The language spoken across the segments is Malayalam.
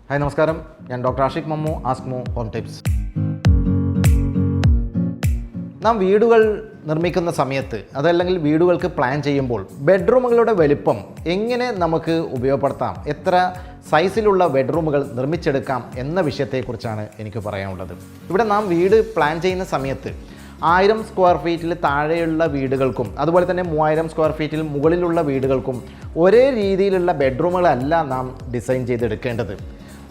ഹായ് നമസ്കാരം, ഞാൻ ഡോക്ടർ അഷ്മു, ആസ്ക്മു ഹോം ടിപ്സ്. നാം വീടുകൾ നിർമ്മിക്കുന്ന സമയത്ത് അതല്ലെങ്കിൽ വീടുകൾക്ക് പ്ലാൻ ചെയ്യുമ്പോൾ ബെഡ്റൂമുകളുടെ വലിപ്പം എങ്ങനെ നമുക്ക് ഉപയോഗപ്പെടുത്താം, എത്ര സൈസിലുള്ള ബെഡ്റൂമുകൾ നിർമ്മിച്ചെടുക്കാം എന്ന വിഷയത്തെക്കുറിച്ചാണ് എനിക്ക് പറയാനുള്ളത്. ഇവിടെ നാം വീട് പ്ലാൻ ചെയ്യുന്ന സമയത്ത് 1000 സ്ക്വയർ ഫീറ്റിൽ താഴെയുള്ള വീടുകൾക്കും അതുപോലെ തന്നെ 3000 സ്ക്വയർ ഫീറ്റിൽ മുകളിലുള്ള വീടുകൾക്കും ഒരേ രീതിയിലുള്ള ബെഡ്റൂമുകളല്ല നാം ഡിസൈൻ ചെയ്തെടുക്കേണ്ടത്.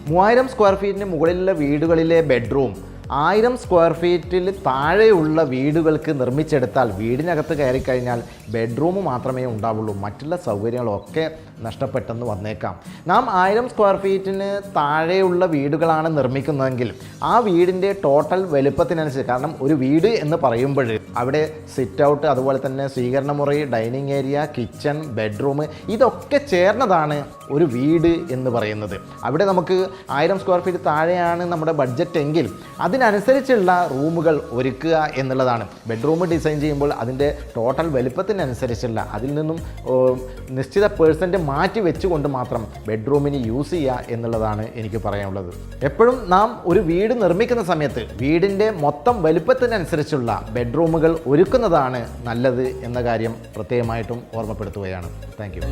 3000 സ്ക്വയർ ഫീറ്റിന് മുകളിലുള്ള വീടുകളിലെ ബെഡ്റൂം 1000 സ്ക്വയർ ഫീറ്റിൽ താഴെയുള്ള വീടുകൾക്ക് നിർമ്മിച്ചെടുത്താൽ വീടിനകത്ത് കയറിക്കഴിഞ്ഞാൽ ബെഡ്റൂം മാത്രമേ ഉണ്ടാവുള്ളൂ, മറ്റുള്ള സൗകര്യങ്ങളൊക്കെ നഷ്ടപ്പെട്ടെന്ന് വന്നേക്കാം. നാം 1000 സ്ക്വയർ ഫീറ്റിന് താഴെയുള്ള വീടുകളാണ് നിർമ്മിക്കുന്നതെങ്കിൽ ആ വീടിൻ്റെ ടോട്ടൽ വലുപ്പത്തിനനുസരിച്ച്, കാരണം ഒരു വീട് എന്ന് പറയുമ്പോൾ അവിടെ സിറ്റ് ഔട്ട്, അതുപോലെ തന്നെ സ്വീകരണ മുറി, ഡൈനിങ് ഏരിയ, കിച്ചൺ, ബെഡ്റൂം ഇതൊക്കെ ചേർന്നതാണ് ഒരു വീട് എന്ന് പറയുന്നത്. അവിടെ നമുക്ക് 1000 സ്ക്വയർ ഫീറ്റ് താഴെയാണ് നമ്മുടെ ബഡ്ജറ്റ് എങ്കിൽ അതിനനുസരിച്ചുള്ള റൂമുകൾ ഒരുക്കുക എന്നുള്ളതാണ്. ബെഡ്റൂം ഡിസൈൻ ചെയ്യുമ്പോൾ അതിൻ്റെ ടോട്ടൽ വലുപ്പത്തിനനുസരിച്ചുള്ള അതിൽ നിന്നും നിശ്ചിത പേഴ്സൻറ്റ് മാറ്റി വെച്ചുകൊണ്ട് മാത്രം ബെഡ്റൂമിന് യൂസ് ചെയ്യുക എന്നുള്ളതാണ് എനിക്ക് പറയാനുള്ളത്. എപ്പോഴും നാം ഒരു വീട് നിർമ്മിക്കുന്ന സമയത്ത് വീടിൻ്റെ മൊത്തം വലുപ്പത്തിനനുസരിച്ചുള്ള ബെഡ്റൂമുകൾ ഒരുക്കുന്നതാണ് നല്ലത് എന്ന കാര്യം പ്രത്യേകമായിട്ടും ഓർമ്മപ്പെടുത്തുകയാണ്. Thank you.